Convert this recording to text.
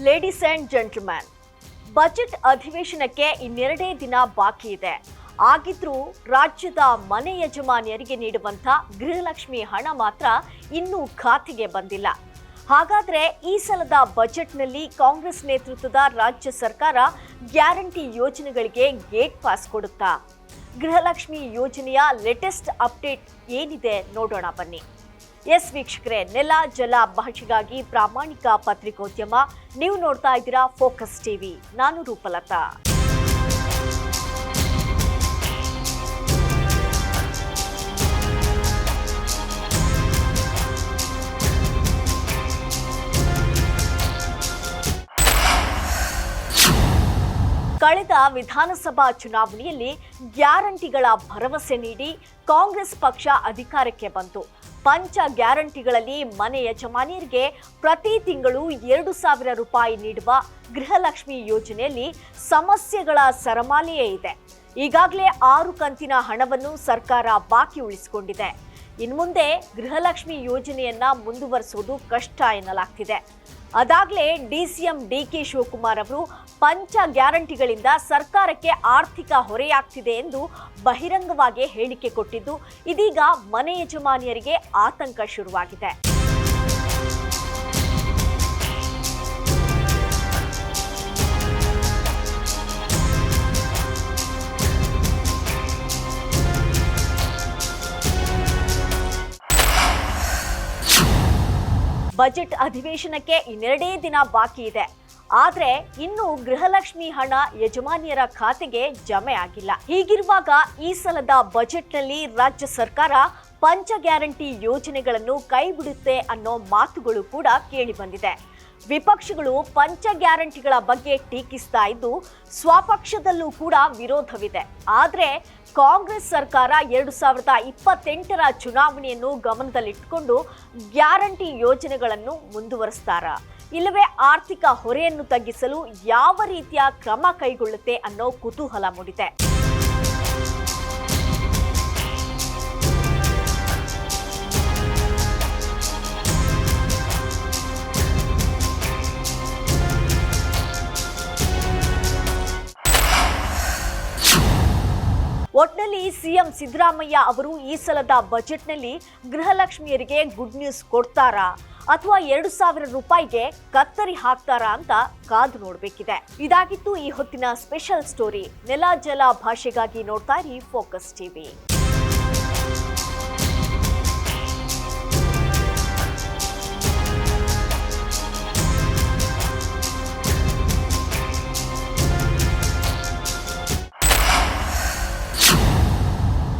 Ladies and gentleman, budget ಅಧಿವೇಶನಕ್ಕೆ ಇನ್ನೆರಡೇ ದಿನ ಬಾಕಿ ಇದೆ. ಆಗಿದ್ರೂ ರಾಜ್ಯದ ಮನೆ ಯಜಮಾನಿಯರಿಗೆ ನೀಡುವಂತ ಗೃಹಲಕ್ಷ್ಮಿ ಹಣ ಮಾತ್ರ ಇನ್ನೂ ಖಾತೆಗೆ ಬಂದಿಲ್ಲ. ಹಾಗಾದ್ರೆ ಈ ಸಲದ ಬಜೆಟ್ನಲ್ಲಿ ಕಾಂಗ್ರೆಸ್ ನೇತೃತ್ವದ ರಾಜ್ಯ ಸರ್ಕಾರ ಗ್ಯಾರಂಟಿ ಯೋಜನೆಗಳಿಗೆ ಗೇಟ್ ಪಾಸ್ ಕೊಡುತ್ತಾ? ಗೃಹಲಕ್ಷ್ಮಿ ಯೋಜನೆಯ ಲೇಟೆಸ್ಟ್ ಅಪ್ಡೇಟ್ ಏನಿದೆ ನೋಡೋಣ ಬನ್ನಿ. ಎಸ್ ವೀಕ್ಷಕರೇ, ನೆಲ ಜಲ ಭಾಷೆಗಾಗಿ ಪ್ರಾಮಾಣಿಕ ಪತ್ರಿಕೋದ್ಯಮ. ನೀವು ನೋಡ್ತಾ ಇದ್ದೀರಾ ಫೋಕಸ್ ಟಿವಿ. ನಾನು ರೂಪಲತಾ. ಕಳೆದ ವಿಧಾನಸಭಾ ಚುನಾವಣೆಯಲ್ಲಿ ಗ್ಯಾರಂಟಿಗಳ ಭರವಸೆ ನೀಡಿ ಕಾಂಗ್ರೆಸ್ ಪಕ್ಷ ಅಧಿಕಾರಕ್ಕೆ ಬಂತು. ಪಂಚ ಗ್ಯಾರಂಟಿಗಳಲ್ಲಿ ಮನೆ ಯಜಮಾನಿಯರಿಗೆ ಪ್ರತಿ ತಿಂಗಳು 2,000 ರೂಪಾಯಿ ನೀಡುವ ಗೃಹಲಕ್ಷ್ಮಿ ಯೋಜನೆಯಲ್ಲಿ ಸಮಸ್ಯೆಗಳ ಸರಮಾಲೆಯೇ ಇದೆ. ಈಗಾಗಲೇ 6 ಕಂತಿನ ಹಣವನ್ನು ಸರ್ಕಾರ ಬಾಕಿ ಉಳಿಸಿಕೊಂಡಿದೆ. ಇನ್ಮುಂದೆ ಗೃಹಲಕ್ಷ್ಮಿ ಯೋಜನೆಯನ್ನ ಮುಂದುವರಿಸುವುದು ಕಷ್ಟ ಎನ್ನಲಾಗ್ತಿದೆ. ಅದಾಗಲೇ ಡಿಸಿಎಂ ಡಿಕೆ ಶಿವಕುಮಾರ್ ಅವರು ಪಂಚ ಗ್ಯಾರಂಟಿಗಳಿಂದ ಸರ್ಕಾರಕ್ಕೆ ಆರ್ಥಿಕ ಹೊರೆಯಾಗ್ತಿದೆ ಎಂದು ಬಹಿರಂಗವಾಗಿ ಹೇಳಿಕೆ ಕೊಟ್ಟಿದ್ದು, ಇದೀಗ ಮನೆ ಯಜಮಾನಿಯರಿಗೆ ಆತಂಕ ಶುರುವಾಗಿದೆ. ಬಜೆಟ್ ಅಧಿವೇಶನಕ್ಕೆ ಇನ್ನೆರಡೇ ದಿನ ಬಾಕಿ ಇದೆ. ಆದ್ರೆ ಇನ್ನು ಗೃಹಲಕ್ಷ್ಮಿ ಹಣ ಯಜಮಾನಿಯರ ಖಾತೆಗೆ ಜಮೆ ಆಗಿಲ್ಲ. ಹೀಗಿರುವಾಗ ಈ ಸಲದ ಬಜೆಟ್ನಲ್ಲಿ ರಾಜ್ಯ ಸರ್ಕಾರ ಪಂಚ ಗ್ಯಾರಂಟಿ ಯೋಜನೆಗಳನ್ನು ಕೈಬಿಡುತ್ತೆ ಅನ್ನೋ ಮಾತುಗಳು ಕೂಡ ಕೇಳಿ ಬಂದಿದೆ. ವಿಪಕ್ಷಗಳು ಪಂಚ ಗ್ಯಾರಂಟಿಗಳ ಬಗ್ಗೆ ಟೀಕಿಸ್ತಾ ಇದ್ದು, ಸ್ವಪಕ್ಷದಲ್ಲೂ ಕೂಡ ವಿರೋಧವಿದೆ. ಆದ್ರೆ ಕಾಂಗ್ರೆಸ್ ಸರ್ಕಾರ 2028ರ ಚುನಾವಣೆಯನ್ನು ಗಮನದಲ್ಲಿಟ್ಟುಕೊಂಡು ಗ್ಯಾರಂಟಿ ಯೋಜನೆಗಳನ್ನು ಮುಂದುವರಿಸ್ತಾರ, ಇಲ್ಲವೇ ಆರ್ಥಿಕ ಹೊರೆಯನ್ನು ತಗ್ಗಿಸಲು ಯಾವ ರೀತಿಯ ಕ್ರಮ ಕೈಗೊಳ್ಳುತ್ತೆ ಅನ್ನೋ ಕುತೂಹಲ ಮೂಡಿದೆ. ಒಟ್ನಲ್ಲಿ ಸಿಎಂ ಸಿದ್ದರಾಮಯ್ಯ ಅವರು ಈ ಸಲದ ಬಜೆಟ್ನಲ್ಲಿ ಗೃಹಲಕ್ಷ್ಮಿಯರಿಗೆ ಗುಡ್ ನ್ಯೂಸ್ ಕೊಡ್ತಾರಾ ಅಥವಾ 2,000 ರೂಪಾಯಿಗೆ ಕತ್ತರಿ ಹಾಕ್ತಾರಾ ಅಂತ ಕಾದು ನೋಡಬೇಕಿದೆ. ಇದಾಗಿತ್ತು ಈ ಹೊತ್ತಿನ ಸ್ಪೆಷಲ್ ಸ್ಟೋರಿ. ನೆಲ ಜಲ ಭಾಷೆಗಾಗಿ ನೋಡ್ತಾ ಇರಿ ಫೋಕಸ್ ಟಿವಿ.